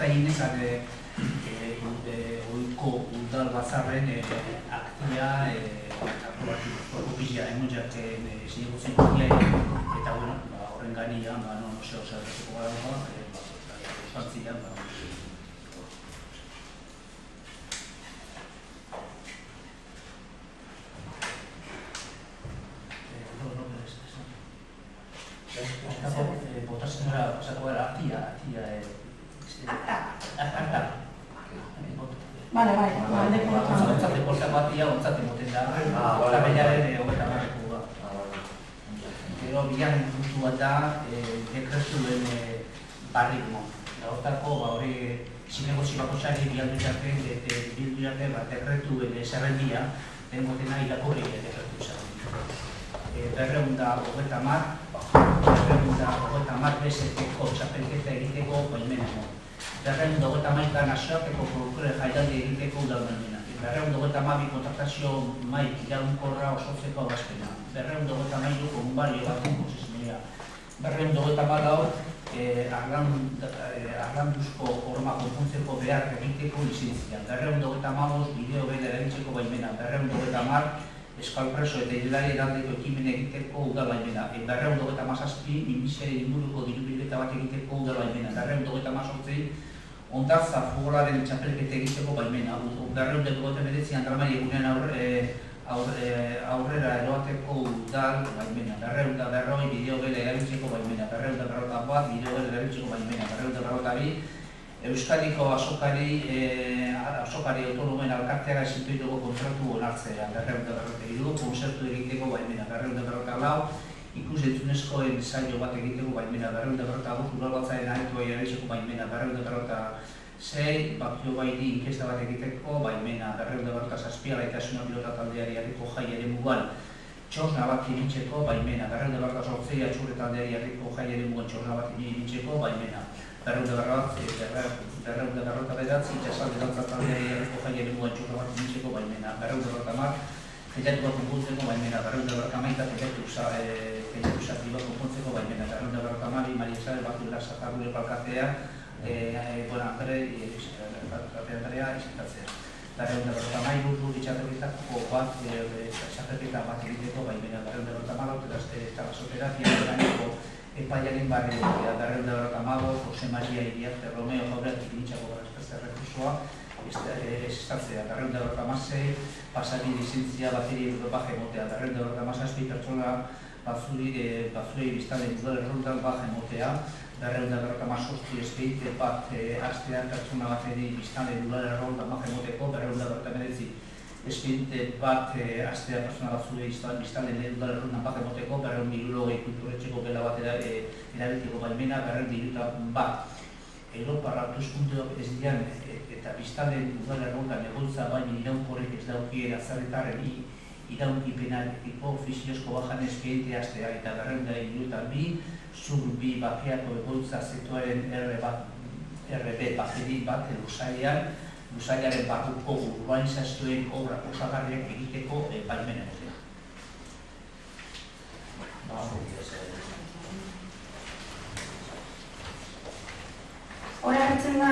egin ezan oiko udal batzarren aktia aprobatuko pizia emonjak zinegozien kutia eta horren ganian, non oso zerratuko gara ostantzian, botatzen gara, pasako gara, atia, Bale, ontzate portako atia, ontzate moten da, eta bellaren hogeita marrekoa. Gero, bigarren puntu bat da, dekretuen barritmo. Hortako, hori, zinegotzi bakotxari bildu jarte, dekretuen zerrendia, den gotena irakorri dekretu zerrendia. Berreunda hogeita mar bezeteko txapelketa egiteko baimenako. Berreunda hogeita maika nazioarteko folklore jaialdi egiteko udal baimena. Berreunda hogeita mabi kontraktazio maik iraunkorra osotzeko abazpena. Berreunda hogeita mairu konbario batun posizionea. Berreunda hogeita malau arlanduzko horma konpuntzeko behar egiteko lizentzia. Berreunda hogeita maboz bideo bela erabiltzeko baimena. Berreunda hogeita mar eskalpreso eta hilari eraldeko ekimen egiteko udal baimena. Berreunda hogeita mazazpi, minbiziari inguruko dirubileta bat egiteko udal baimena. Berreunda hogeita mazortzei, ondartza futbolaren txapelketa egiteko baimena. Berreunda hogeita medetzi, Andramari egunean aurrera eroateko udal baimena. Berreunda berroi, bideo bela erabiltzeko baimena. Berreunda berrota bat, bideo bela erabiltzeko baimena. Berreunda berrota bi, Euskadiko azokari autonomen alkarteara ezintuituko kontratu onartzea. Berreunda berrota hiru, konzertu egiteko baimena. Berreunda berrota lau, ikus entzunezkoen saio bat egiteko baimena. Berreunda berrota bost, udalbatzaren aretua erabiltzeko baimena. Berreunda berrota sei, bakio bairi inkesta bat egiteko baimena. Berreunda berrota zazpia, gaitasuna pilota taldeari harriko jai eremugan txosna bat irintzeko baimena. Berreunda berrota sortzei, atxurre taldeari harriko jai eremugan txosna bat irintzeko baimena. Berreunda berrota bedatzi, itxasalde dantza taldeari harriko jai eremugan txosna bat irintzeko baimena. Berreunda berrota mar, teiatu bat konpontzeko baimena. Berreunda berrota maita, teiatu sakri bat konpontzeko baimena. Berreunda berrota mari, Mariesare bat dula sakargure palkatea, Andrea izentatzea. Berreunda berrota mairu, ditxateketako bat, txateketa bat egiteko baimena. Berreunda berrota malau, talasoterapia, organiko epaiaren barri egitea. Berreunda berrota mago, Jose Maria Iriarte Romeo Jaurak ikinitxako garazpazte rekursoa, estatzea. Berreunda berrota masei, pasari lizentzia bateri baje motea. Berreunda berrota masazpi, pertsona batzurei biztalen udal erroldan baje motea. Berreunda berrota mazozti espeite bat astean pertsona bateri biztalen udal erroldan baje moteko. Berreunda berrota medetzi espeite bat astean pertsona batzurei biztalen udal erroldan baje moteko. Berreunda irurogei kulturetxeko bela bat erabilteko baimena. Berreunda iruta bat Europar hauteskundeak ez dian eta biztalen udal erroldan egoitza baina iraunkorrek ez daukiera zarretarren iraunkipenareko ofiziozko bajan espediente astea eta berreunda iruta bi, zurbi bakeako egoitza sektoaren RB bakeri bat Lusaiaren barruko urbanizazioen obra osagarriak egiteko baimena egotea. Hora hartzen da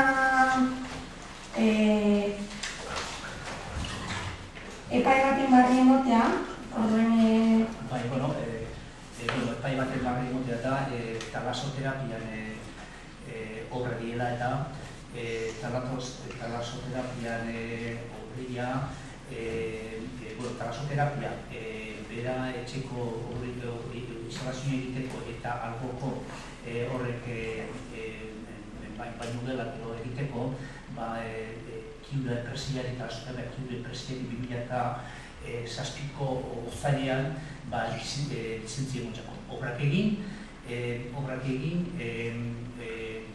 epai baten barri emotea, orduen... Epai baten barri emotea da talasoterapian obra diela eta talasoterapian obria, talasoterapia bera etxeko instalazioa egiteko eta alboko horrek baino gelak egiteko kiure presiari eta kiure presiari 2006ko uztailean lizentzia emontzako obrak egin,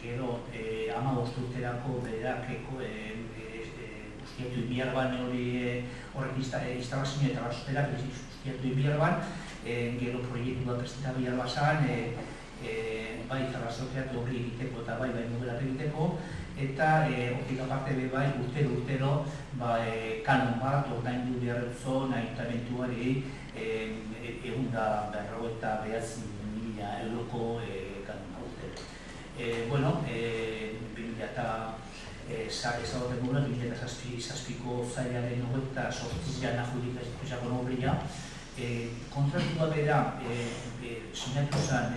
gero 15 urterako berakeko ustiatu ibiarban horrek instalazioa eta talasoterapi ustiatu ibiarban, gero proiektu bat prestita biarbazan, bai talasoterapia hori egiteko eta bai modelak egiteko, eta hortik aparte bai urtero kanon bat ordaindu behar duzun ayuntamentuari 159.000 euroko kanona urtero. 2006 ezagoten gure, 2007ko zailaren 28an adjudikatutako obria, kontratua bera sinatu zen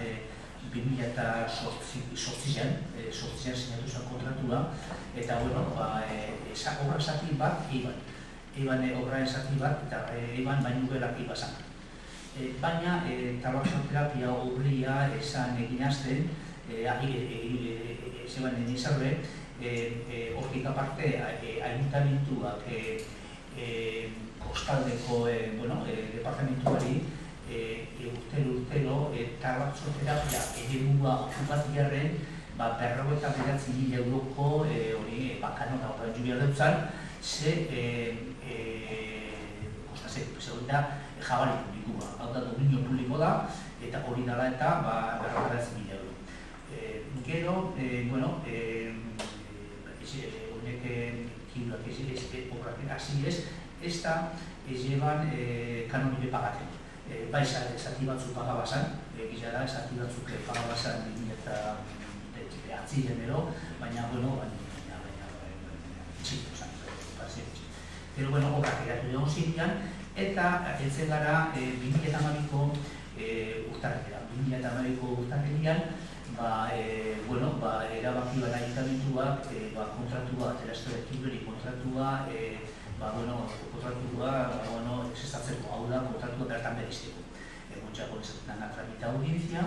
2008an sinatu zen kontratua, eta obra zati bat Eban obra zati bat, eta Eban baino gelak iba zen. Baina, tabaxoterapia obria esan egin azten, zeban nizarbe, hortik aparte, ayuntamentuak kostaldeko departamentuari urtero tabaxoterapia edemua okupatiaren 59.000 euroko kanona horren jubia dutzan, hori da jabari publikoa, hau da dominio publiko da, eta hori dela eta 59.000 euro. Gero, honek kiurak obrak así es, esta llevan kanonide pagaten. Bai, zati batzuk pagabazan, egia da, zati batzuk pagabazan 2008 ero, baina, txito zan, pero obrak eratu dugu zirean, eta heltzen gara 2008ko urtarrilera. 2008ko urtarrilean, erabaki bat ayuntamentuak kontratua, terastolekiberi kontratua, esatzeko, hau da, kontratua bertan berezteko. Montxako esatzen da tramita audientzia,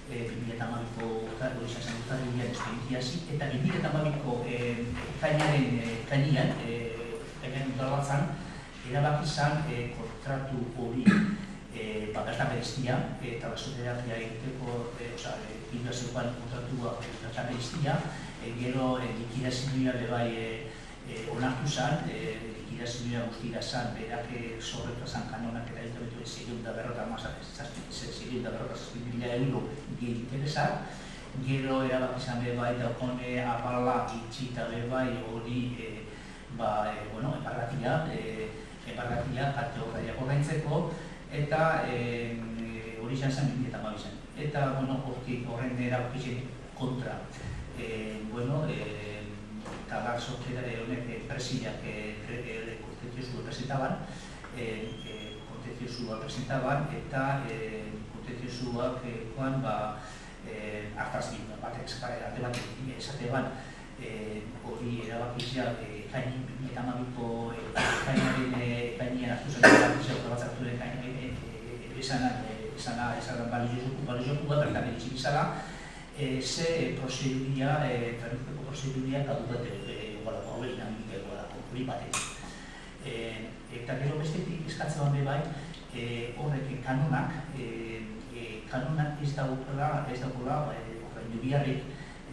2008ko urtarrilean esperientzia hasi, eta 2008ko kainian udalbatzan, erabaki izan kontratu hori bertan bereztia, eta basoterapia egiteko, hidrazioan kontratua bertan bereztia, gero likidazioa bebai onartu zen, likidazioa guztira zen, berak zorretu zen kanonak eta ayuntamentu 600.000 euro gehi interesak, gero erabaki izan bebai daukone apala itxita bebai hori eparratia kate horraiak ordaintzeko, eta hori izan zen 2008an. Eta horren erabakitzen kontra, tabar sortzera honek presiak kontetiozu presentaban, eta kontetiozuak hartaz batek alde bat esate bat, hori erabakitzea eta amabiko kainaren hartu zen erabakitzea otabatzarturen esan baliozuku bat, bertan eritxik izala, ze prozeduria, tramiteko prozeduria gaudate egolako, hau egin amik egolako, hori batek. Eta gero bestetik eskatzen bai, horrek kanonak ez dagoela ordaindu biharrik,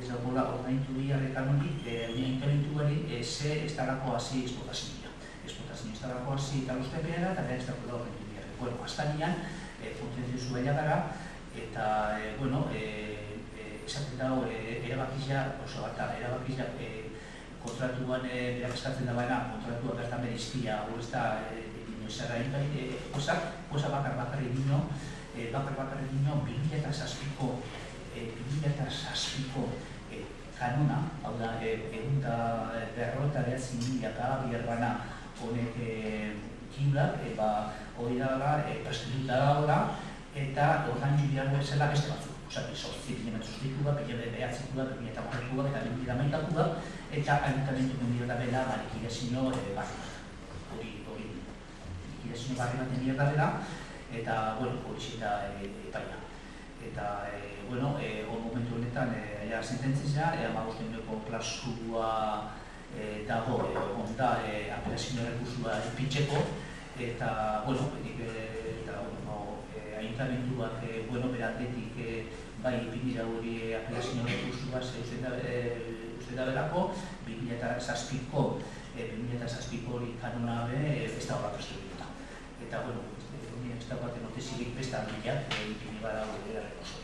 ez dagoela ordaindu biharrik kanonik, ayuntamentuari ze ez dalako hasi esplotazioa. Esplotazioa ez dalako hasi eta luztepeara, eta ez dagoela ordaindu biharrik. Aztanian, kontentziozu baina gara, eta, esaten dago, erabakizia, kontratuan berak eskatzen da baina, kontratua bertan berizkia, hori ez da, inoizara posa bakar-bakarri dino, 2007ko kanona, hau da, egunda berrota behatzen milaka bierbana honek kiulak, hori da, prestituta da, eta ordan jubilago ezela beste batzuk. Sortzik ditu bat, behatzeko bat, 2008ko bat, eta 2008ko bat, eta ayuntamentu mendio da bela, likidazio barri bat. Hori, likidazio barri bat mendio da bela, eta, hori zeta epaia. Eta, momentu honetan, sententzia, 15 euroko plazua dago, onda, apelazio errekursoa ipintzeko, eta, ayuntamentuak, berandetik, bai, ipinira hori apelazio errekursoa uste da berako, 2007ko hori kanona ez da horrak estudiota. Eta, ez da bat enotezilik besta handiak, ipini bada hori errekursoa.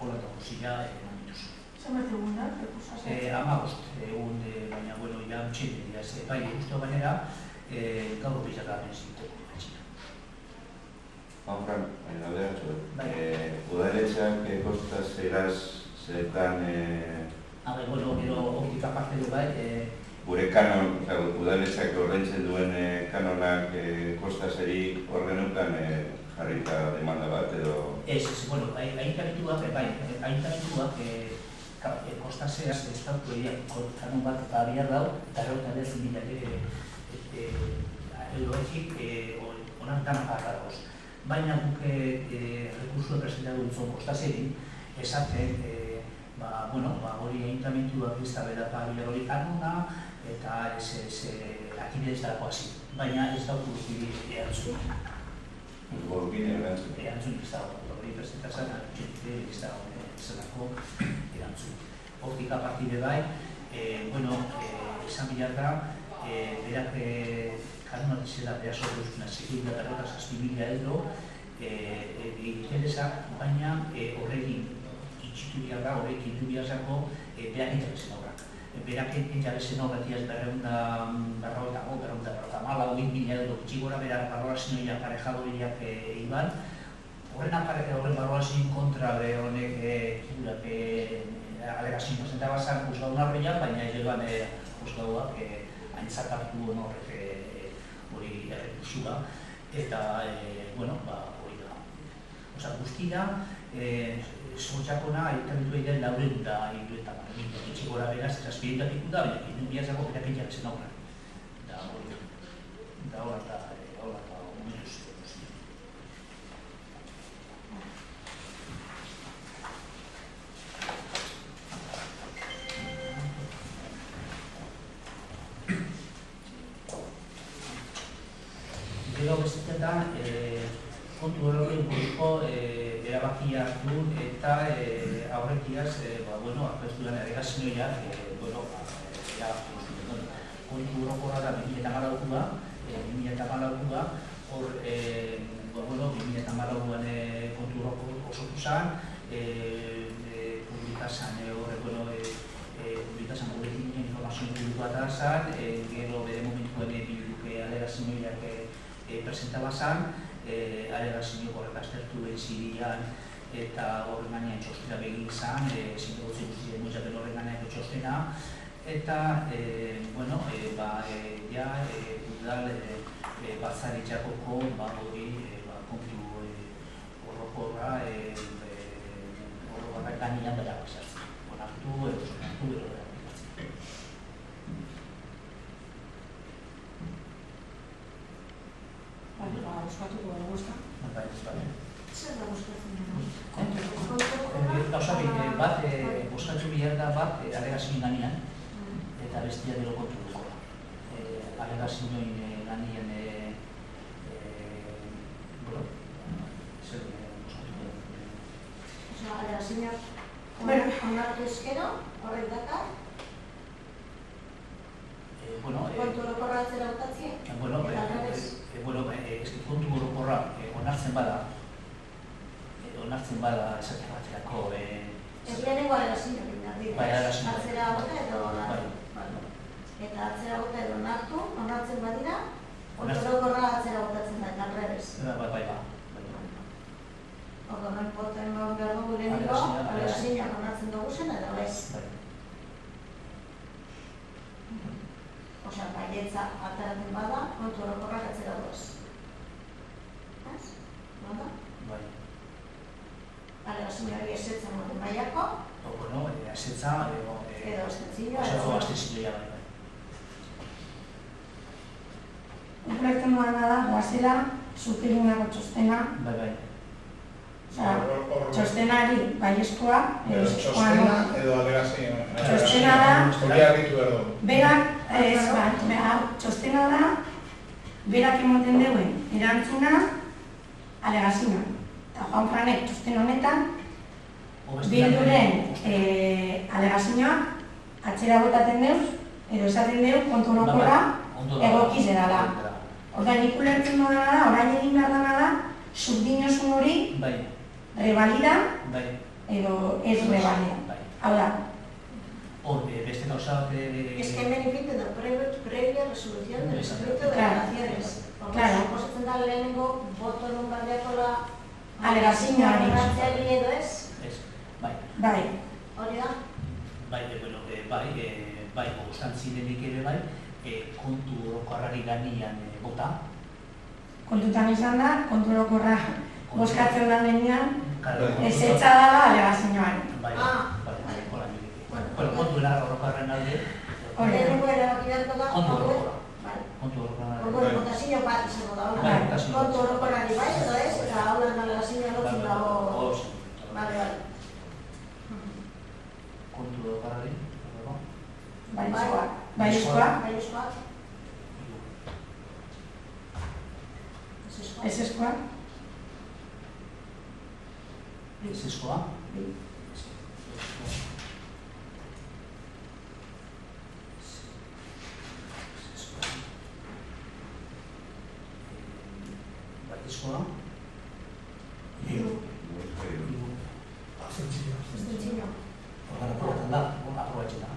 Hola eta guzila momentuz. Zenbat egun da, rekursoa? 15 egun, baina, ja utxen dira, bai, guztua bainera, gaur bizarra benzinko. Fran, alderatxo, udaletxeak kostaz egaz zertan... Gero, hortik aparte du bai, gure kanon, udaletxak ordaintzen duen kanonak kostaseri hor genukan jarrita demanda bat edo... Bueno, aintamentuak kostaseaz estatu kanon bat eta abiar dau, eta errautan ez milak euroekik onan danak agarragoz. Baina guk rekursua presentatu dutzen kostaseri, esaten, hori aintamentuak ez da bedapa abiar hori kanona, eta akibidez darako hasi. Baina ez dauku erantzun. Gorukin erantzun? Erantzun ez dago, hori presentatzen, ez dago zelako erantzun. Hortik apartide bai, esan bilar da, berak kanona dizela beha sorrezuna, 6.000 euro, egiteresak, baina horrekin itxitu behar da, horrekin du behar zako, berak interesen horrak. Berak interesen horretiaz berrautamalau, 20.000 euro txigora, berak barroazioia parejadoriak iban, horren barroazioen kontra honek alegazioen presentaba zan juzgaun arrean, baina ez joan juzgauak haintzakartu horrek hori errekursua, eta, hori da. Osa, guztira, sortxakona aitamentu egiten lauren da hiruetan, etxegora beraz, zazpietatik da, baina kindu biazako berak egiten aurra. Da hori da. Da hori da, omenuz. Gero bestetan da, kontu horrekin buruzko erabakia hartu eta aurretiaz, aurkeztu den alegazioiak, erabaki zuten. Kontu orokorra da 2014a, hor 2014an kontu orokor osotu zen, publikazan gurekin informazioen publikoa da zen, gero bere momentuen biluke alegazioiak presentaba zen, alegazio horrek aztertu behizidian eta horren gainean txostena begin zen, zintegotzen guztien muizapen horren gainean txostena, eta, udal batzaritxakoko hori kontu horrokorra gainean dara pasatzen. Onartu, sonartu, bero dara pasatzen. Euskatuko gara guzta? Zer da buskatzen dara? Gauza bat, buskatu bihar da bat alegazioen ganean, eta bestia gero kontu dugu. Alegazioen ganean, zer buskatu dugu. Osa, alegazioak onartu ezkero, horrek dakar? Kontu orokorra atzera botatzen? Kontu orokorra onartzen bada esaten baterako... Ez lehenengo alegazioak atzera bota edo onartu. Eta atzera bota edo onartzen badira, kontu orokorra atzera botatzen da, eta rebez. Odo, non poten behar dugu lehenengo, alegazioak onartzen dugu zen edo ez. Osa, baietza ateratzen bada, kontu orokorrak atzera duaz. Ez? Bada? Bai. Alegazioari esetzen moten baiako? Esetza... Edo astentzioa? Edo astentzioa, bai. Ulertzen duana da, guazela, zutegunako txostena. Bai. Txostenari baiezkoa, txostena edo alegazioa. Txostena da... Hori argitu erdo. Berak, txostena da, berak emoten duen erantzuna alegazioa. Eta Juan Franek txosten honetan, bilduren alegazioa atzera botatzen deuz, edo esaten deuz kontu orokorra egokiz edala. Orda nik ulertzen dudana da, orain egin behar dana da, subdinosun hori revalida edo ez revalida. Hau da. Beste gauza... Es que hemen ipinten da previa resolución del Instituto de Relaciones. Claro. Suposatzen da lehenengo boto nun bardeakola alegazioari edo ez? Ez, bai. Bai. Hori da? Bai, bai, gustan zirenik ere bai, kontu orokorrari gainean bota. Kontutan izan da, kontu orokorra bozkatzen da denean, ezetza dala alegazioan. Bai, hola nire. Bueno, kontu orokorren alde. Lehenengo erabaki beharko da, kontu orokorra. kontu botazio bat izango da, kontu orokorrari bai, edo ez, eta hau da alegazioa lotzen dago. Bale. Kontu orokorrari, Baizkoa. Ezeskoa. Ezeskoa. Batizkoa. Abstentzio. Ordan aprobatzen da, aprobatzen da.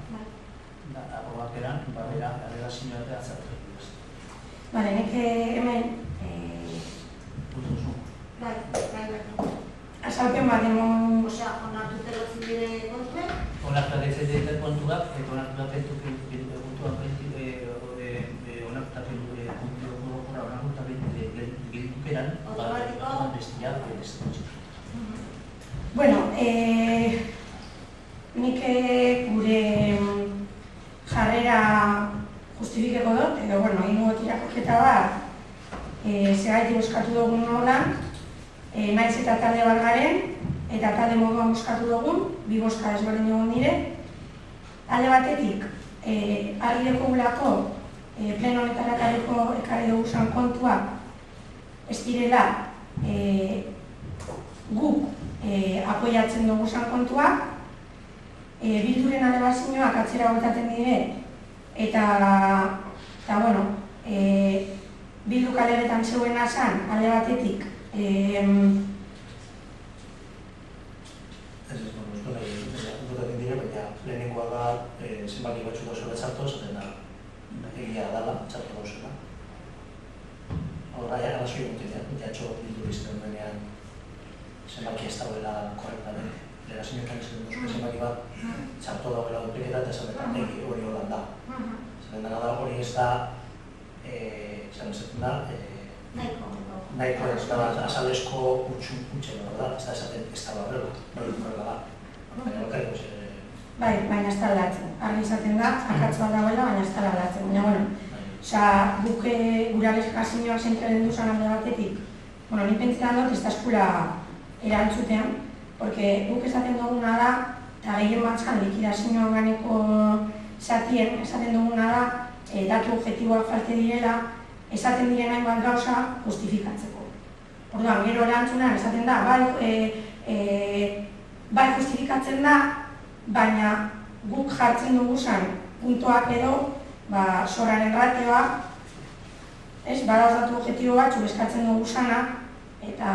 Aprobakeran, bera, alegazioa eta atzertu. Bale, nik hemen Bai. azalpen bat emon... Osea, onartu telotzen dire kontuek? Onartu atetzen kontuak, eta onartu atetzen kontuak gelitukeran, bestia, Bueno, nik gure jarrera justifikeko dut, edo, bueno, ingo tirakoketa bat, segaitik buskatu dugun nolan, naiz eta talde bat garen, eta talde moduan buskatu dugun, bi boska ezberdin dugun dire. Alde batetik, argi dekogulako, pleno honetara ekarri dugu zan kontuak, ez direla guk apoiatzen dugu zan kontuak, bilduren alegazioak atzera botatzen dire, eta bueno, bildu kaleretan zeuena zan, alde batetik, botatzen dire, baina lehenengoa da zenbaki batzu dauzela txartoz, eta egia dala txartu dauzela. Horra, arrazoi egutean, jatxo bildu bizten denean zenbaki ez dagoela korrektaren. Lerazioetan izan duzko zenbaki bat txartu dagoela dupliketa eta esan egi hori holan da. Zeren dena da hori ez da, esan ezaten da, nahiko ez da azalesko utxen da, ez da esaten ez da horrela, hori horrela da. Bai, baina ez da aldatzen. Argi izaten da, akatz bat dagoela, baina ez da aldatzen. Baina, bueno, guk gure alegazioak zentralen duzan alde batetik, bueno, nik pentsetan dut ez da eskura erantzutean, porque guk esaten duguna da, eta gehien batzan likidazio organiko zatien, esaten duguna da, datu objektiboak falte direla, esaten diren hainbat gauza justifikatzeko. Orduan, gero erantzunan esaten da, bai justifikatzen da, baina guk jartzen dugu zan puntoak edo zorraren ratioa, badauz datu objektibo batzu eskatzen dugu zana, eta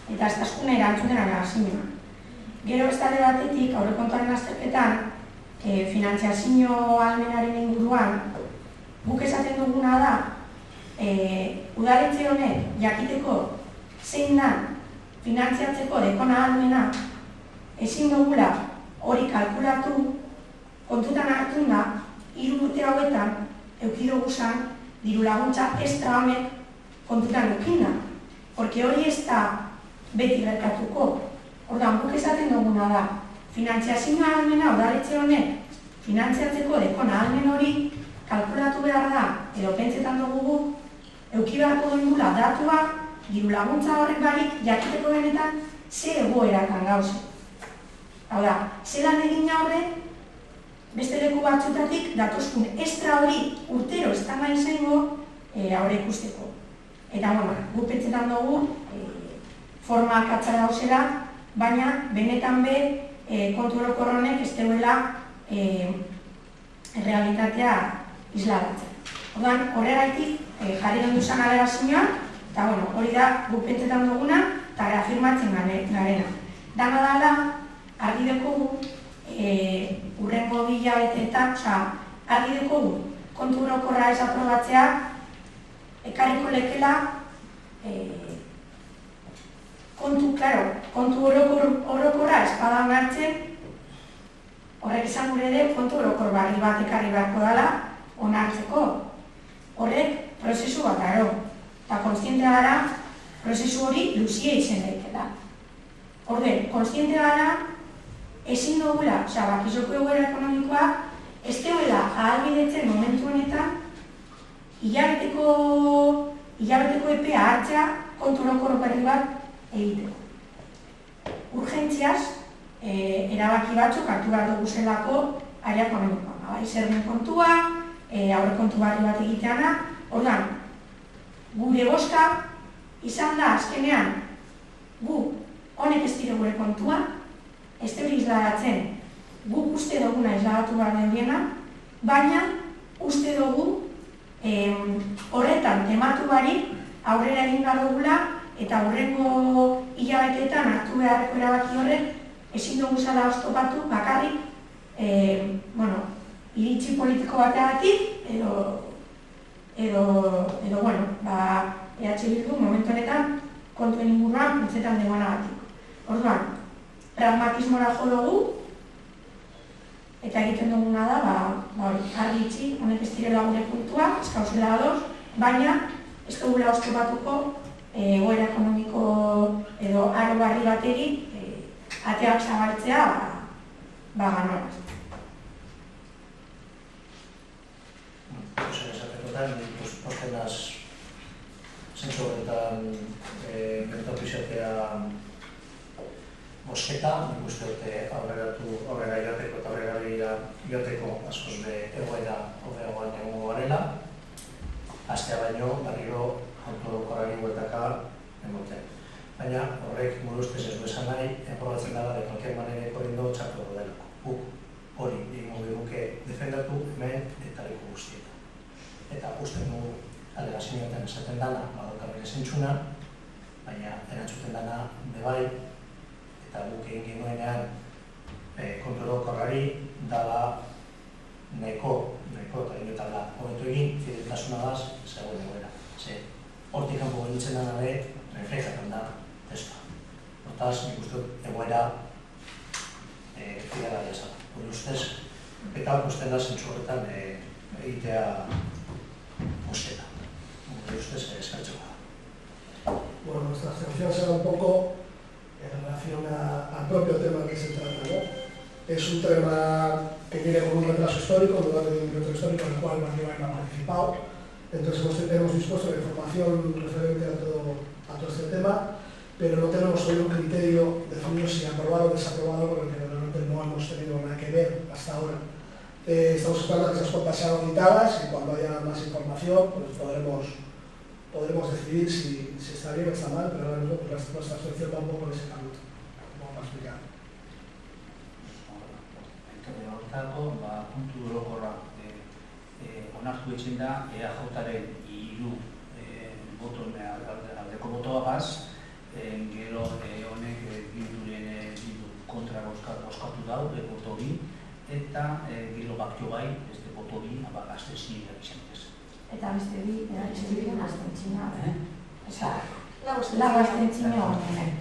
ez da eskuna erantzuten alegazioa. Gero ez talde batetik, aurrekontuaren azterketan, finantziazio ahalmenaren inguruan, guk esaten duguna da, udaletxe honek jakiteko zein da finantziatzeko dekona ahalmena, ezin dugula hori kalkulatu, kontutan hartun da, 3 urte hauetan eduki dugu zan diru laguntza estra honek kontutan edukin da. Porque hori ez da beti gertatuko. Orduan, guk esaten duguna da, finantziazio ahalmena udaletxe honek finantziatzeko dekona ahalmen hori kalkulatu behar da, edo pentsetan dugu eduki beharko dugula datua, diru laguntza horrek barik jakiteko benetan ze egoeratan gauze. Hau da, zelan egin horre, beste leku batzutatik datozkun estra hori urtero ez da nahi zaingo aurre ikusteko. Eta, bueno, gu pentsetan dugu forma akatza dauzela, baina benetan be kontu orokorronek ez deuela realitatea isladatzen. Orduan, horregaitik jarri den duzan alegazioa, eta, bueno, hori da gu pentsetan duguna eta reafirmatzen garena. Dana dala, argi dekogu, urrengo bilabeteetan, argi dekogu, kontu orokorra ez aprobatzea, ekarriko lekela, kontu orokorra espada onartzen, Horrek izan gure ere kontu orokor barri bat ekarri beharko dela onartzeko. Horrek prozesu bat aro. Eta kontziente gara prozesu hori luzia izen daitela. Horrek, kontziente gara ezin dugula, bakizoko egoera ekonomikoa, ez deuela ahalbidetzen momentu honetan hilabeteko epea hartzea kontu orokor berri bat egiteko. Urgentziaz, erabaki batzuk hartu behar dugu zelako area ekonomikoa. Zergen kontua, aurrekontu barri bat egiteana. Orduan, gure boska izan da azkenean gu honek ez dire gure kontua, ez teori isladatzen guk uste duguna isladatu behar dendiena, baina uste dugu horretan tematu barik aurrera egin behar dugula eta aurrengo hilabeteetan hartu beharreko erabaki horrek ezin dugu zala oztopatu bakarrik iritzi politiko bateagatik edo EH Bildu momentu honetan kontuen inguruan putzetan demonagatik. Orduan, pragmatismora jo dugu eta egiten duguna da, argi itxi, honek ez direla gure puntua, ez gauzela ados, baina ez dugula oztopatuko egoera ekonomiko edo aro barri bateri ateak zabaltzea ganoraz. Esatekotan, postenaz zentzu horretan gertatu izatea bosketa, nik uste dute aurrera irateko eta aurrera irateko askoz egoera hobeagoan egongo garela. Astea baino, barriro autorokorari bueltaka emoten. Baina horrek modu ustez ez du esan nahi, enprobatzen dara de cualquier manera korriendo txartu delako. Guk hori egingo duke defendatu hemen eta leku guztietan. Eta usten dugu alegazioetan esaten dana, badaukarrik esentzuna, baina erantzuten dana bebai, eta guk egin genuenean kontrolokorrari dala neko eta inoetan da hobetu egin, fideltasunagaz zegoen egoera. Hortik kanpo gelditzen dana be, reflejatzen da testua. Hortaz, nik uste egoera fidela dezala. Hori ustez, eta usten da zentzu horretan egitea bosketa. Hori ustez, eskartxo da. Bueno, nuestra abstención será un poco en relación al propio tema que se trata, ¿no? Es un tema que viene con un retraso histórico, un debate de un retraso histórico en el cual Barrio ha participado. Entonces hemos dispuesto la información referente a todo este tema, pero no tenemos hoy un criterio definido si aprobado o desaprobado, porque realmente no hemos tenido nada que ver hasta ahora. Estamos esperando a que esas cuentas sean auditadas y cuando haya más información pues podremos decidir si está bien o está mal, pero ahora mismo pues, nuestra abstención va un poco en ese camino, como vamos a explicar. Horretako, puntu orokorra onartu egin da EAJaren 3 botoen aldeko botoagaz, gero honek Bilduren kontra bozkatu dau, boto bi, eta gero baktio bai, beste boto bi, abstenzioa izan ez. Eta beste bi, abstentzioa. Lau abstentzioa honen.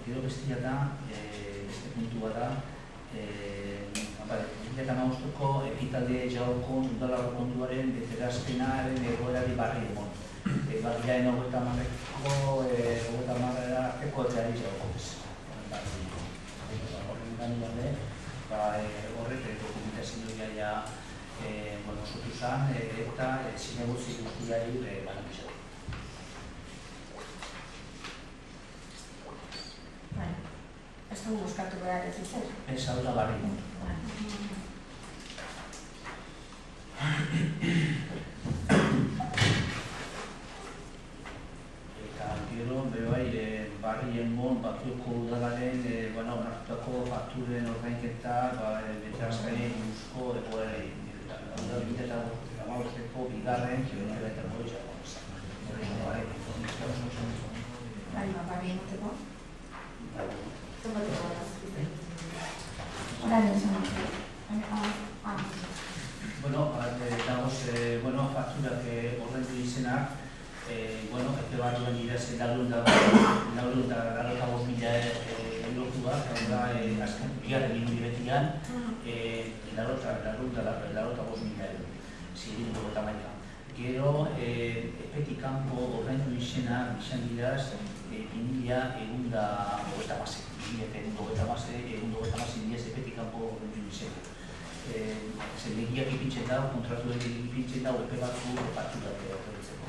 Gero bestia da, beste puntua da, 2015ko ekitalde jauko udalarro kontuaren beterazpenaren egoerari barri egon. Barriaren 30-marrera arteko eteari jauko ez. Horren gani horrek dokumentazioa ja sortu zen eta zinegutzi guztiari banakizatu. Ez dugu buskatu behar ez izan? Ez hau da barri kontu. Eta gero, barrien bon, Bakioko udalaren onartutako fakturen ordainketa beterazpenei buruzko egoerari. Eta ko bigarren, kilometro eta goitza. Barri emoteko? Zenbat egoera? Horaino zen. fakturak ordaindu izenak, epe barruan dira zen 405.000 eurokoak, hau da, azken bigarren hiruhilekoan, 405.000 euro, zirindu eta maila. Gero, epetik kanpo ordaindu izenak izan dira 2.126 epetik kanpo ordaindu izenak. Zer legiak ipintzen dago, kontratuak ipintzen dago, epe batzu fakturak ordaintzeko.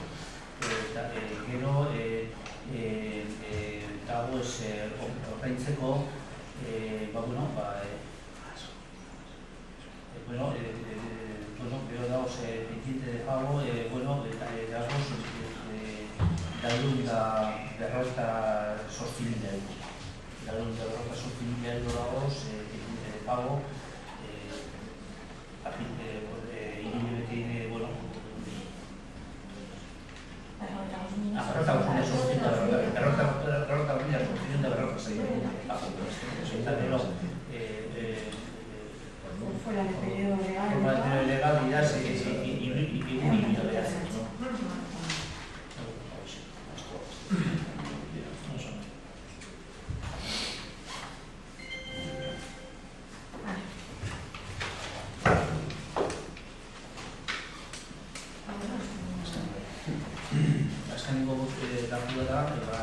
Gero, dago ordaintzeko, gero dago pendiente de pago, dago berrogeita 8.000 euro. Berrogeita 8.000 euro dago pendiente de pago, fuera de periodo legal. Legal y darse y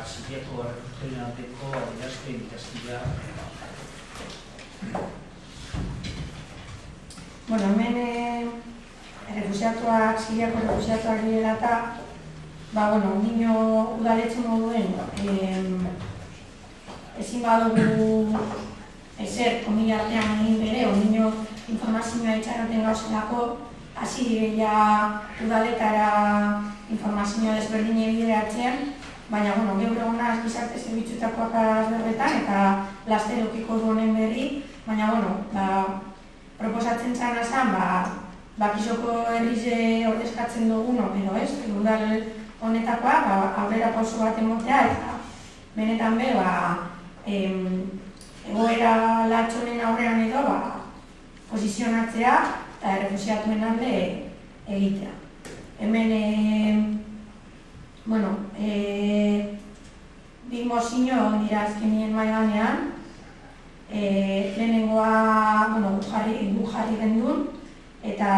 Siriako errefugiatuen arteko adierazpen ikaskia. Hemen Siriako errefugiatuak direla eta nino udaletxe moduen ezin badugu ezer komila artean egin bere, nino informazioa itxaroten gauzelako hasi direia udaletara informazioa desberdine bideratzen, baina, gaur egonaz gizarte zerbitzutakoak azberretan eta laster eukiko du honen berri, baina, proposatzen zana zen, Bakizoko herrize ordezkatzen dugun, edo ez, udal honetakoa, aurrera pauso bat emotea eta benetan be, egoera latxonen aurrean edo, posizionatzea eta errefuxiatuen alde egitea. Hemen, bi mozino dira azkenien maiganean, lehenengoa gu jarri gendun, eta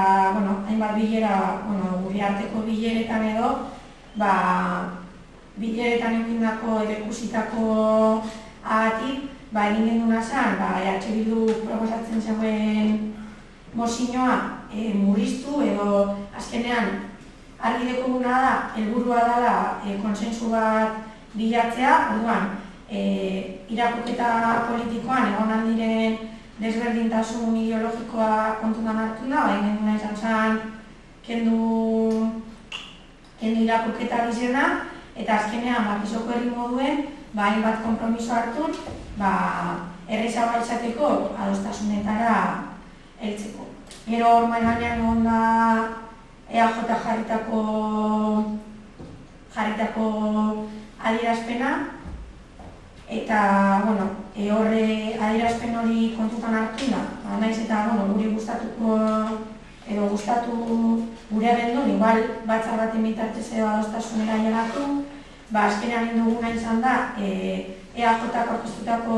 hainbat bilera, gure arteko bileretan edo, bileretan egindako edo ikusitako agatik, egin genduna zen, Bildu proposatzen zegoen mozinoa murriztu edo azkenean argi dekoguna da, helburua dela konsensu bat bilatzea, orduan, irakurketa politikoan egon aldiren desberdintasun ideologikoa kontutan hartu da, egin duna izan zen kendu irakurketa gizena, eta azkenean Bakizoko herri moduen, hainbat konpromiso hartun, errezagoa izateko adostasunetara heltzeko. Gero hor maiganean egon da EAJ jarritako adierazpena, eta horre adierazpen hori kontutan hartu da, naiz eta guri gustatu gure abendun, igual batzar bat bitartez edo adostasunera llegatu, azkenean induguna izan da EAJak aurkeztutako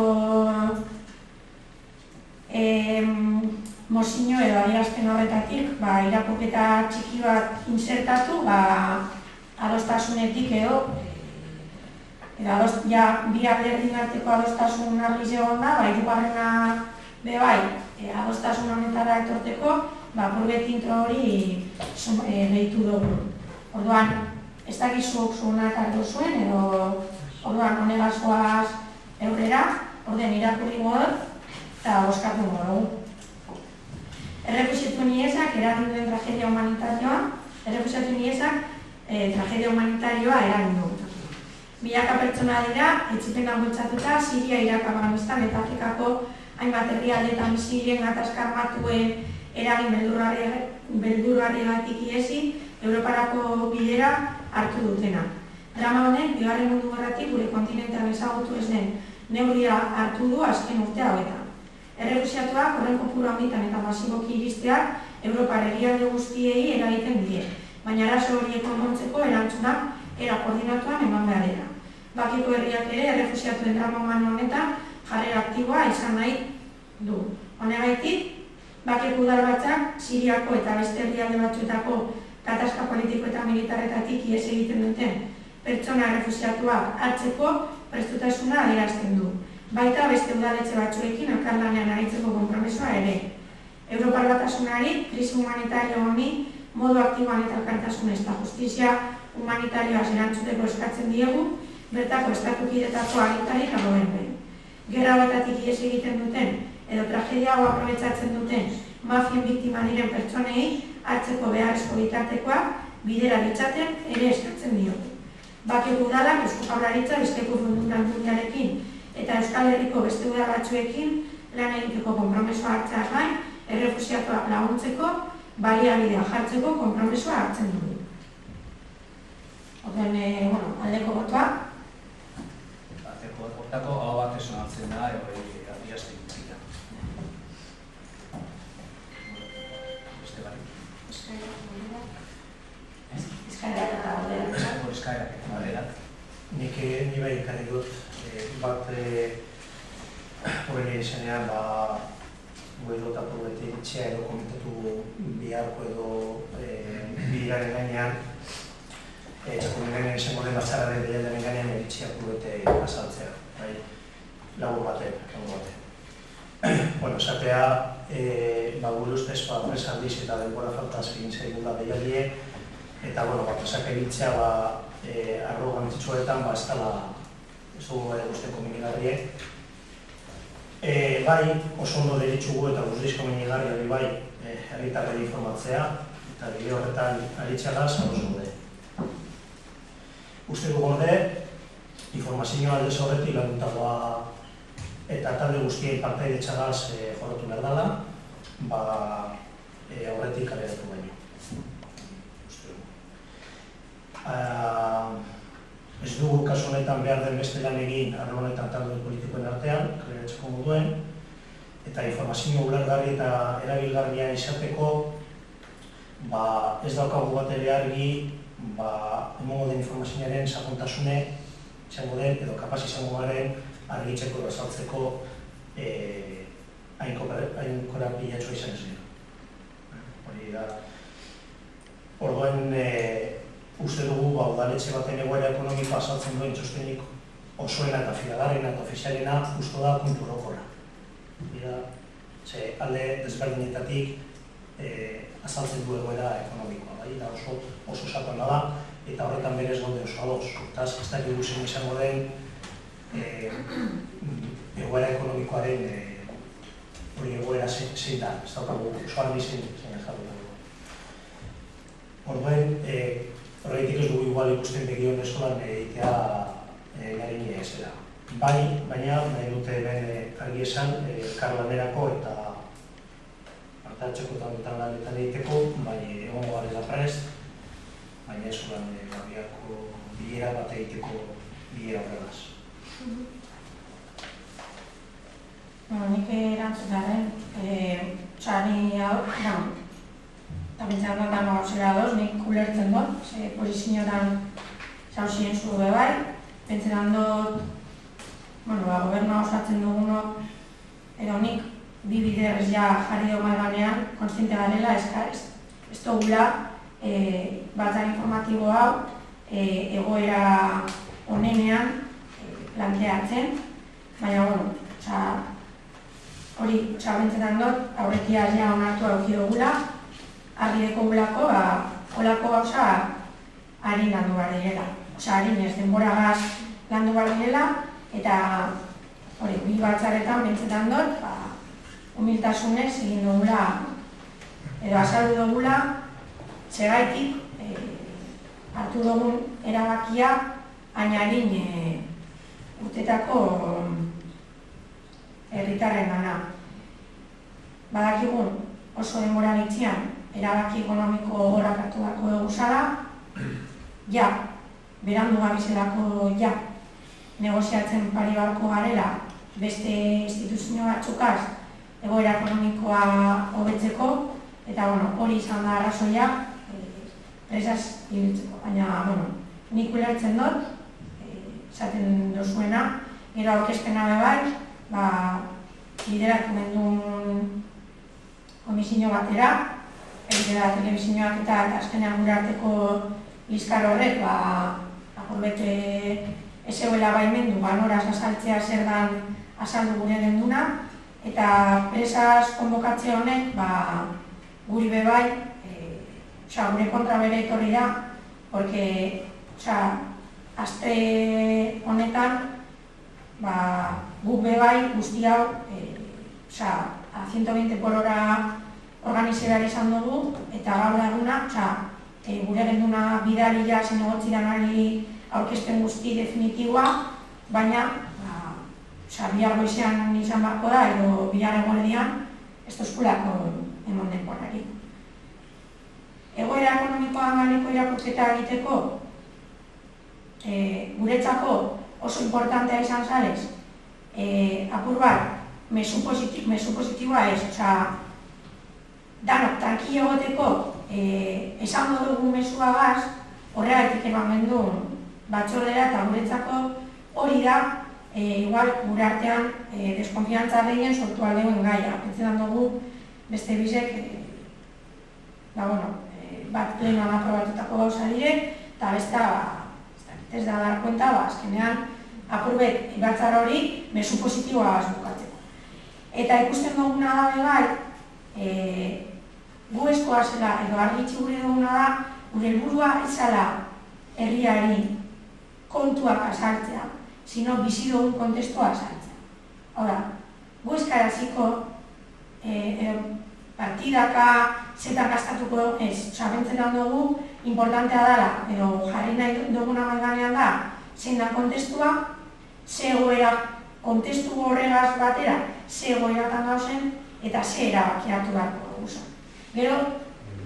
mozino edo adierazpen horretatik irakurketa txiki bat insertatu adostasunetik edo bi alderdien arteko adostasun argiz egon da, hirugarrena adostasun honetara etorteko, purbet intro hori lehitu dugu. Orduan, ez dakizuk zuenak hartu zuen, edo orduan honegazkoaz eurrera, ordean irakurri modot, eta boskatu modu. Errefuxiatuen iesak eragin duen tragedia humanitarioa, tragedia humanitarioa eragin duen. Milaka pertsona dira, etxipena bultzatuta, Siria, Irak, Afganistan eta Afrikako hainbat herrialdetan bizi diren gatazka armatuen eragin beldurgarriagatik ihesi, Europarako bidera hartu dutena. Drama honek, Bigarren Mundu Gerratik gure kontinentean ezagutu ez den neurria hartu du azken urte hauetan. Errefuxiatuak horren kopuru handitan eta masiboki iristeak Europar herrialde guztiei eragiten die, baina arazo horiek konpontzeko erantzunak era koordinatuan eman behar dira. Bakiko herriak ere errefusiatuen drama humano honetan jarrera aktiboa izan nahi du. Honegaitik, Bakiko udalbatzak Siriako eta beste herrialde batzuetako gatazka politiko eta militarretatik ihes egiten duten pertsona errefusiatuak hartzeko prestutasuna adierazten du. Baita beste udaletxe batzuekin elkarlanean aritzeko konpromisoa ere. Europar Batasunari krisi humanitario honi modu aktiboan eta elkartasunez eta justizia humanitarioaz erantzuteko eskatzen diegu, bertako estatukidetako agintari eta gobernuei. Gerra batatik ihes egiten duten edo tragedia hau aprobetxatzen duten mafien biktima diren pertsonei hartzeko beharrezko bitartekoak bidera ditzaten ere eskatzen diogu. Bakiko udalak Eusko Jaurlaritza Bizkaiko Foru Aldundiarekin eta Euskal Herriko beste udal batzuekin lan egiteko konpromisoa hartzeaz gain, errefusiatuak laguntzeko, baliabidea jartzeko konpromisoa hartzen dugu. Horren, aldeko botoa. Aldeko botako hau bat esan hartzen da, adierazten dira. Beste bari. Eskaerak eta galderak. Eskaerak eta galderak. Nik bai ekarri dut bat horren izenean edo eta probetik etxea edo komentatu biharko edo bigaren gainean txakumenen izango den batzararen deialdaren gainean eritxea probete azaltzea, labur baten. Bueno, esatea, gure ustez, presa aldiz eta denbora faltaz egin zaigula deialdie, eta, presak egitzea, arro gantzitsuetan, ez dela, ez dugu guzteko minigarrie. Bai, oso ondo deritxugu eta guztizko minigarri hori bai, herritarrei informatzea, eta bide horretan aritxagaz, ados gaude. Uste dugu gorde, informazioa aldez horretik lagutagoa eta talde guztiei partaidetxagaz jorratu behar dela, horretik kaleratu baino. Ez dugu kasu honetan behar den beste lan egin arlo honetan talde politikoen artean, kaleratzeko moduen, eta informazio ulergarri eta erabilgarria izateko ez daukagu bat ere argi emongo den informazioaren sakontasune izango den edo kapaz izango garen argitzeko edo azaltzeko hain korapilatxoa izan ez dira. Hori da, orduan uste dugu udaletxe baten egoera ekonomikoa azaltzen duen txostenik osoena eta fidagarrena eta ofizialena justo da kontu orokorra. Alde desberdinetatik azaltzen du egoera ekonomikoa, da oso sakona da eta horretan berez gaude oso ados. Eta ez dakigu zen izango den egoera ekonomikoaren hori egoera zein da, ez daukagu oso argi zein jarri dago. Orduan, horretik ez dugu igual ikusten begion eskolan egitea garinea ezera. Baina nahi dute hemen argi esan, elkarlanerako eta hartatzeko eta dutan lanetan egiteko, egongo garela prest, baina ez horan gabiako bilera bat egiteko bilera horregaz. Nik erantzutaren, txani hau, eta bintzaren dut dama gauzera doz, nik ulertzen dut, posizioetan zauzien zu bebai, bintzaren dut, gobernua osatzen dugunok, edo nik bi biderrez ja jarri dugu maiganean, konstiente garela, ez dugula batzar informatibo hau egoera honenean planteatzen, baina, hori, bintzetan dut, aurretia ja onartu auki dugula, argi dekogulako, holako gauza harin landu behar direla. Harin ez, denboragaz landu behar direla, eta hori, bi batzarretan bintzetan dut, humiltasunez egin dugula, edo azaldu dugula, txegaitik hartu dugun erabakia ainarin urtetako herritarren gana. Badakigun oso denbora bitxian erabaki ekonomiko horak hartu dako dugu zara, berandu gabizelako negoziatzen pari barko garela beste instituzio batzukaz egoera ekonomikoa hobetzeko, eta hori izan da arrazoia presaz ibiltzeko, baina nik ulertzen dut, esaten duzuena, gero aurkezpena bai, lideratu gendun komisio batera, da telebizioak eta azkenean gure arteko liskar horrek, apurbet ez egoela baimendu, noraz azaltzea zer dan azaldu gure genduna, eta presaz konbokatzea honek, guri bebai, gure kontra bere etorri da, porque aste honetan guk bebai guzti hau a 120 por hora organize behar izan dugu, eta gaur eguna, gure genduna bidalia zinegotzidan ari aurkezpen guzti definitiboa, baina bihar goizean izan barko da, edo bihar eguerdian, ez dozkulako emon denborari. Egoera ekonomikoa ganeko irakurketa egiteko, guretzako oso importantea izan zarez, apur bat, mezu positiboa ez, danok tankio egoteko esango dugu mesua gaz, horregatik eman gendun batzordera eta guretzako hori da, igual gure artean deskonfiantza lehien sortu aldeuen gaia. Pentsetan dugu beste bizek, bat plenoan aprobatutako gauza dire, eta beste ez da dar kuenta, azkenean apurbet batzar hori mezu positiboa bukatzeko. Eta ikusten duguna da begai, gu eskoa zela, edo argitzi gure duguna da, gure helburua izala herriari kontuak azaltzea, sino bizi dugun kontestua azaltzea. Hora, gu eskaraziko partidaka zetan gastatuko ez, bentsetan dugu importantea dela, edo jarri nahi duguna maiganean da, zein da kontestua, ze egoera kontestu horregaz batera, ze egoeratan gauzen, eta ze erabaki hartu beharko dugu zen. Gero,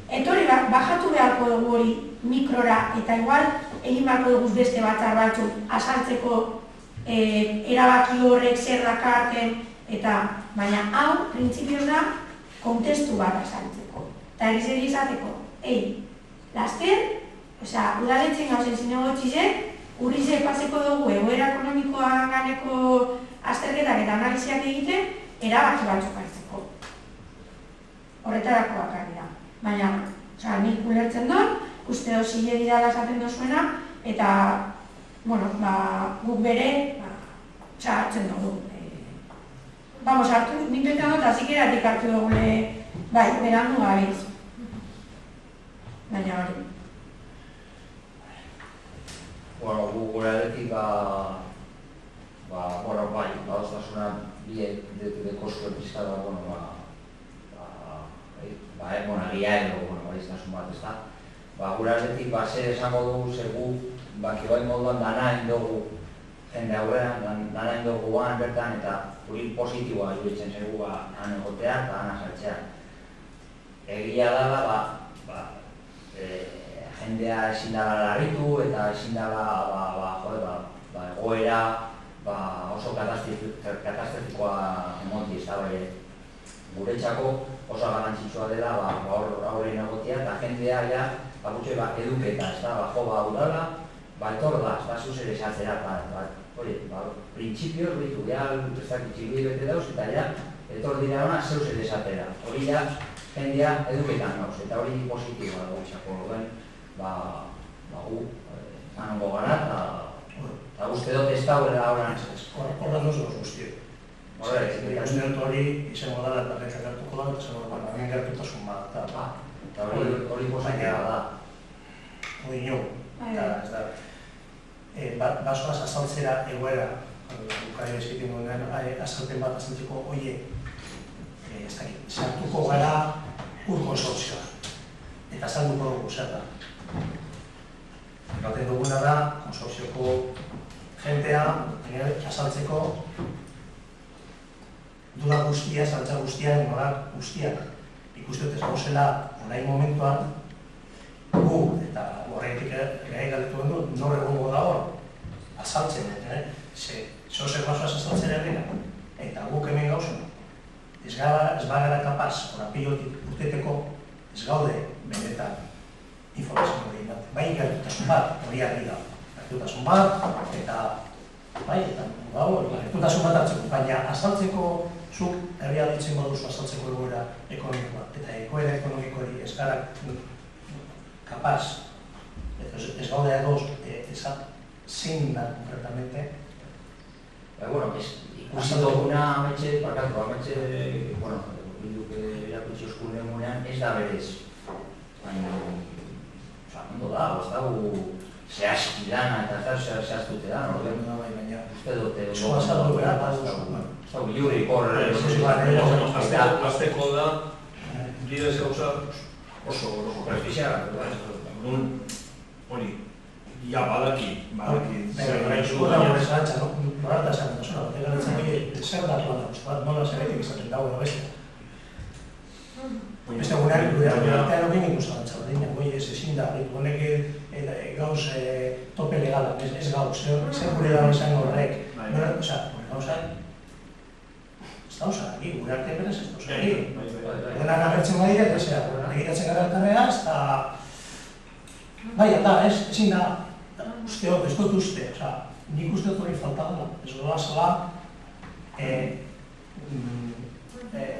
etorri bajatu beharko dugu hori mikrora, eta igual egin beharko dugu beste batzar batzuk azaltzeko erabaki horrek zer dakarten, eta baina hau, printzipioz da, kontestu bat azaltzeko. Eta egizeri izateko, laster, udaletxen gauzen zinegotxizek, urrize paseko dugu egoera ekonomikoa ganeko azterketak eta analiziak egiten, erabaki batzuk hartzeko. Horretarako bakarri da. Baina, nik ulertzen dut, uste dozile dira esaten duzuena, eta, guk bere, hartzen dugu. Vamos, hartu, nik betan dut, azikeratik hartu dugu, berandu gabiz. Baina hori. Gure aldetik, badoztasuna biek deko zuen pizka da, egia edo, badiztasun bat ez da. Gure aldetik, zer esango dugu, zer gu, kibain moduan dana indogu jende aurrean, dana indogu guan bertan, eta guri positiboa iruditzen zegu han egotea eta han azaltzea. Egia dala, jendea ezin dala larritu eta ezin dala egoera oso katastrofikoa emonti ez da, guretzako oso garrantzitsua dela horrein egotea eta jendea eduketa ez da, udala, etor da, zuzer esatzera, printzipioz bitu, txikli bete dauz eta etor dira hona zeuzer esatera, hori da jendea eduketan gauz, eta hori positiboa guretzako duen, gu zanongo gara eta uste dut ez da horrela horrean ez. Horren duzu guztiak. Ikusten dut hori izango dara eta rekak hartuko da, eta izango dara, hemen gertutasun bat. Eta hori positiboa da. Hori nio, eta ez da. Basoaz azaltzera egoera, bukari eskitin duen, azalten bat azaltzeko, oie, sartuko gara ur konsortzioa. Eta azalduko dugu zer da. Gaten duguna da, konsortzioko jentea, azaltzeko duda guztia, zaltza guztiak, norak guztiak. Ikusten dut ez gauzela, nahi momentuan, gu, eta horreitik gai galdetu den dut, nor egongo da hor, azaltzen, zozer basoaz azaltzen errena, eta guk hemen gauzen. Ez bagara kapaz, pilotik urteteko ez gaude benetan informazio hori bat. Bai, gertutasun bat, hori argi da. Gertutasun bat, eta bai, eta gertutasun bat hartzeko, baina azaltzeko zuk herria ditzen baduzu azaltzeko egoera ekonomikoa, eta egoera ekonomikoari ez gara kapaz, ez gaude ados, zein da konkretamente. Bueno, ikusi duguna ametxe, bueno, bilduk erakutsi oskuren egunean, ez da berez. Baina, ondo da, ez dago zehazki dana eta zehaztute da, baina uste dute... Esko azaldu behar, ez dago liuri, hor... Azteko da, bidez gauza oso superficiala, hori, ja badaki. Eskola hori zahatza, barata esan dut, zer datu da, nola zeretik izaten dago da bestia. Beste gurean, artean hori nik usan txaldina, goi ez ezin da, honek gauz tope legala, ez gauz, zer gure da izan horrek, gure gauza, ez da usa, gure artean berez ez da usa, denak agertzen badira, eta egitatzen gara elkarrea, ez da, bai, eta ezin da, usteok, ez dut uste, nik uste dut hori falta dela, ez dola zela,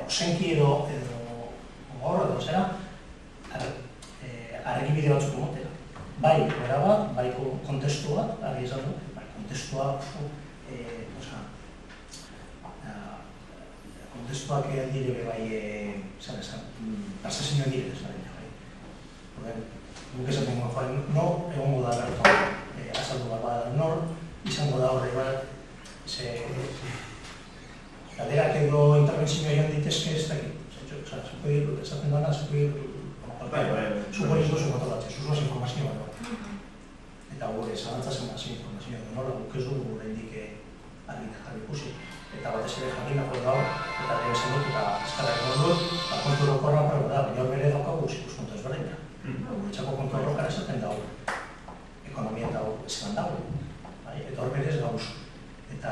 osenki edo horre edo zera, argibide batzuk emotera. Bai, bera bat, bai kontestu bat, argi izan du, bai kontestua, kontestuak dire bai, zara esan, asesino dire, zara bai. Guk esaten goa, no, egongo da berton azaldu bat bada, nor, izango da horre bat, galderak edo intervenzioa joan ditezke ez dakit. Esaten dana, suponitu zu botalatze, zuzuaz informazioa bat. Eta gure zalantzazen bazio informazioa da, nora guk ez dugu gure indike jarri ikusi. Eta batez ere jardinako dago, eta lehen esan dut, eta eskarrak egon dut, kontu orokorra da, baina bere daukagu ikuspuntu ezberdina. Guretzako kontu orokorra esaten dago, ekonomia eta esan dago, eta hor berez gauz. Eta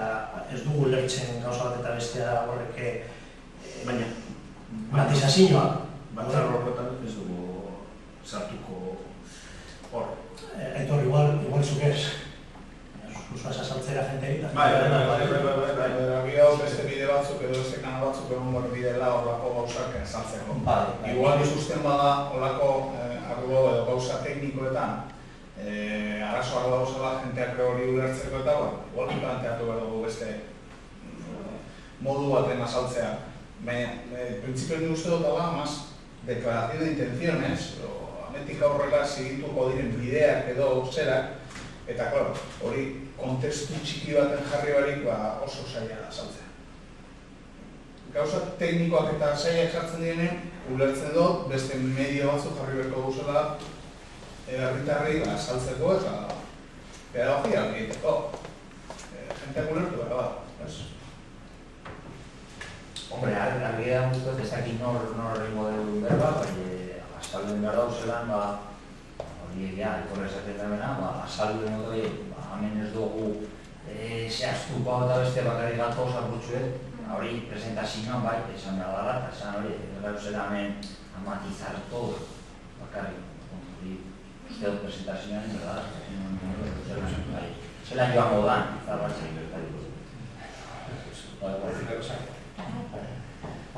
ez dugu lertzen gauza bat eta bestea horreke, baina matizazioa. Batzar horretan ez dugu sartuko hor. Aitor, igual zuk ez. Usuaz azaltzera jenteri. Bai, hau beste bide batzuk edo beste kanal batzuk egon behar bidela horrako gauzak azaltzeko. Igual ikusten bada horrako arlo edo gauza teknikoetan, arazo arlo gauzala jenteak hori ulertzeko eta igual planteatu behar dugu beste modu baten azaltzea. Baina, prinsipioen nik uste dut dela, más declaración de intenciones, ametik aurrela segituko diren bideak edo zerak, eta, klaro, hori kontestu txiki baten jarri barik oso zaila da saltzea. Gauza teknikoak eta zailak sartzen direnean, ulertzen dut, beste medio batzuk jarri berko guzela herritarrei saltzeko eta pedagogia egiteko. Jenteak ulertu behar da, ez? Hombre, argi da guztu ez dakit nor ingo dugu berba, azalden behar dauzelan, hori egia, ikorra esaten dena, azalden dut, hemen ez dugu zehaztuko eta beste bakarrik gatoz apurtzuet, hori presentazioan bai, esan behar dara, eta esan hori, gauzela hemen amatizar todo, bakarrik, hori uste dut presentazioan, zela joango dan, eta batzen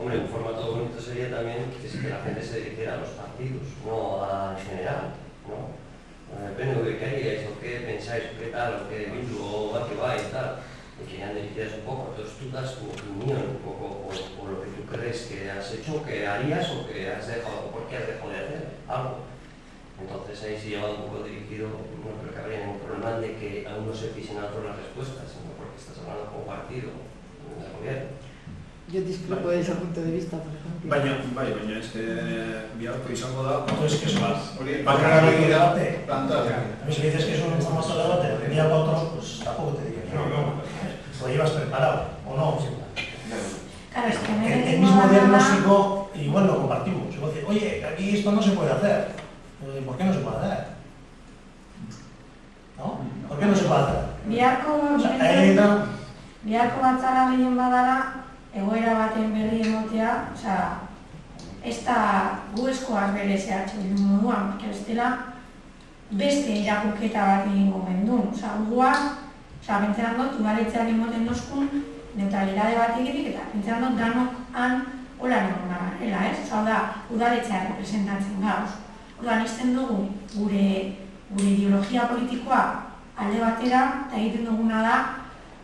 Hombre, un formato bonito sería también que la gente se dirigiera a los partidos, no a general, ¿no? Depende de qué haríais, o qué pensáis, o qué tal, o qué Bildu, o a qué vais, tal, y que ya dirigieras un poco, entonces tú das tu opinión un poco por lo que tú crees que has hecho, que harías o que has dejado, o por qué has dejado de hacer algo. Entonces ahí sí lleva un poco dirigido, no creo que habría ningún problema de que a uno se pisen a otro las respuestas, sino porque estás hablando como partido en el gobierno. Yo discrepo de ese punto de vista, por ejemplo. Baina ez biharko izango da... Entonces, ¿qué es más? Para el debate. A mí si me dices que es un formato de debate, venía a otros, pues tampoco te diría. Lo llevas preparado, ¿o no? Claro, es que el mismo diagnóstico igual lo compartimos. Oye, aquí esto no se puede hacer. ¿Por qué no se puede hacer? ¿No? ¿Por qué no se puede hacer? Biharko batzara gehien badara, egoera baten berri emotea, ez da gu eskoaz bere zehatzen moduan, porque ez dela beste irakurketa bat egingo gendun. Bentzeran dut, udaletzean imoten dozkun neutralidade bat egitik, eta bentzeran dut danok han hola nengon garela, ez? Da, udaletzean representatzen gauz. Orduan, izten dugu gure ideologia politikoa alde batera, eta egiten duguna da,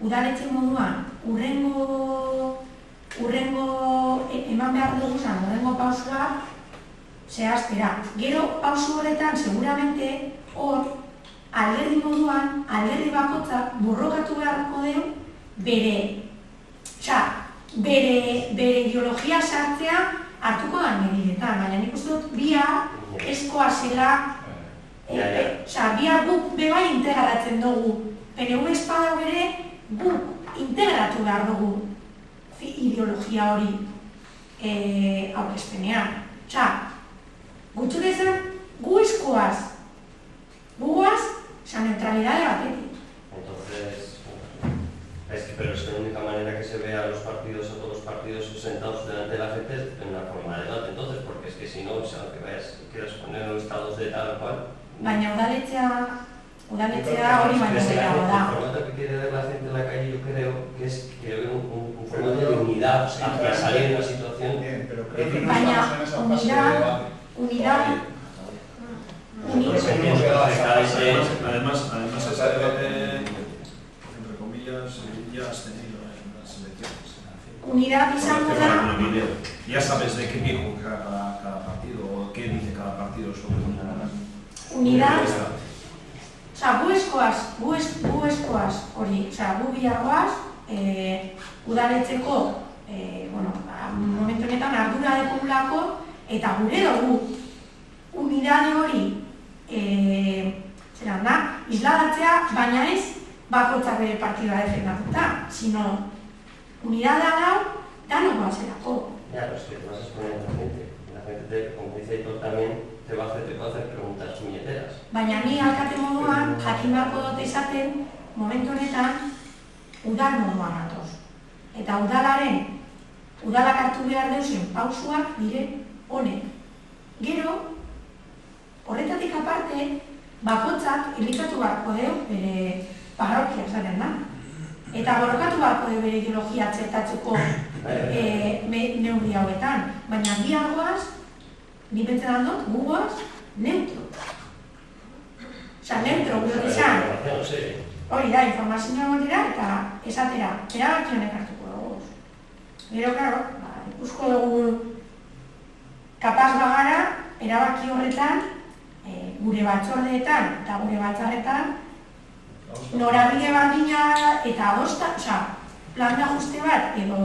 udaletxe moduan, urrengo eman behar dugu zan, urrengo pausua zehaztera. Gero pausu horretan, seguramente, hor, alderdi moduan, alderdi bakotzak borrokatu beharko deu bere ideologia sartzea hartuko da medidetan, baina nik uste dut bihar eskoa zela, bihar guk beba integratzen dugu, PNV espada bere guk integratu behar dugu ideologia hori aurkezpenean. Gutxu dezan, gu eskoaz, guaz, neutralidade batetik. Entonces, pero es que la única manera que se ve a los partidos, a todos los partidos sentados delante de la gente es en una forma de debate, entonces, porque es que si no, que vayas, quieras poner los estados de tal o cual. Baina udaletzea hori baino gehiago da. El formato que quiere ver la gente en la calle, yo creo que es que ve un formato de unidad hacia salir de una situación. Baina unidad Además, ese debate, entre comillas, ya has tenido en las elecciones. Unidad izango da. Ya sabes de qué dijo cada partido o qué dice cada partido sobre unidad. Gu eskoaz hori, gu bihargoaz, udaletzeko, momentu honetan ardura dekumulako, eta gure dugu unidade hori isladatzea, baina ez bakotzak bere partidua defendatuta, sino unidadea da danok bazerako. Ya, pero es que te vas a exponer a la gente, como dice Aitor también, te va a hacer preguntas puñeteras. Baina ni alkate moduan, jakin beharko dut izaten, momentu honetan, udal moduan gatoz. Eta udalak hartu behar deusen pausuak dire honek. Gero, horretatik aparte, bakotzak elikatu beharko deu bere parrokia zaten da. Eta borrokatu beharko deu bere ideologia txertatzeko neurri hauetan. Baina bihargoaz, ni pentsetan dut, gugoaz, neutro. Neutro, gure izan. Hori da, informazioa gotera eta esatera, erabaki honek hartuko dugu. Gero, klaro, ikusko dugu kapaz bagara, erabaki horretan, gure batzordeetan eta gure batzarretan, norabide bardina eta adosta, plan de ajuste bat, edo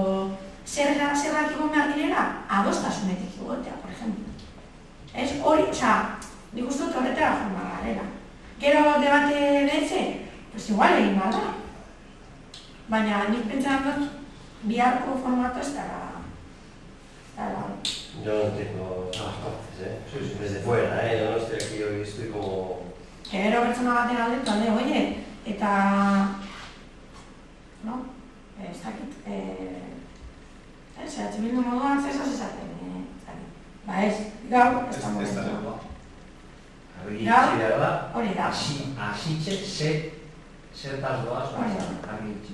zerrak egon behar direla, adostasunetik egotea, por ejemplo. Ez hori, nik uste dut horretara forma garela. Gero debate betze, pues igual egin bat da. Baina nik pentsan dut, biharko formato ez dara. Yo no entiendo las partes, desde fuera, yo no estoy aquí hoy, estoy como... Gero pertsona baten alde, talde, oye, eta... No? Ez dakit... Zeratxe bildu moduan zesaz esaten, ba ez, gaur, ez da momentu. Gaur, hori da. Asitxe, zertaz doaz, argi itxi.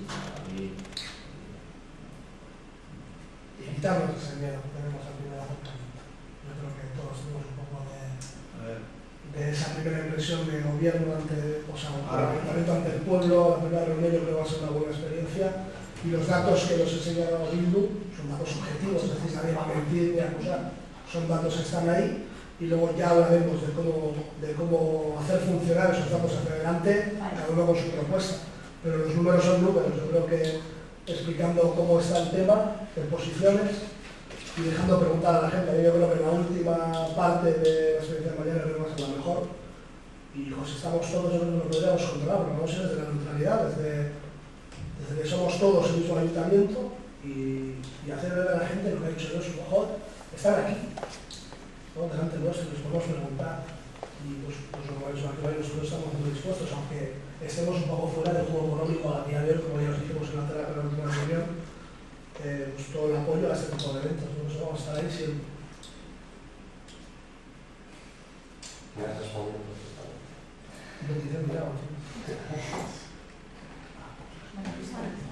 Y quitarnos ese miedo que tenemos al primer acercamiento. Yo creo que todos tenemos un poco de esa primera impresión de gobierno ante, ante el pueblo, la primera reunión yo creo que va a ser una buena experiencia. Y los datos que nos enseña Bildu son datos objetivos, es decir, nadie va a mentir ni a acusar, son datos que están ahí y luego ya hablaremos de cómo hacer funcionar esos datos hacia adelante, cada uno con su propuesta. Pero los números son números, yo creo que explicando cómo está el tema, en posiciones y dejando preguntar a la gente. Yo creo que la última parte de la experiencia de mañana creo que va a ser la mejor y pues estamos todos, yo creo que lo podríamos controlar, pero vamos a ir desde la neutralidad, desde que somos todos el mismo ayuntamiento y hacer ver a la gente lo que ha dicho yo, su mejor, están aquí, ¿no? Delante nuestro, les podemos preguntar y pues como habéis dicho, nosotros estamos muy dispuestos, aunque estemos un poco fuera del juego económico a día de hoy, como ya os dijimos en la última reunión, pues todo el apoyo a este tipo de eventos, nosotros vamos a estar ahí siempre. Me has respondido perfectamente. Bendición, mira, Bueno,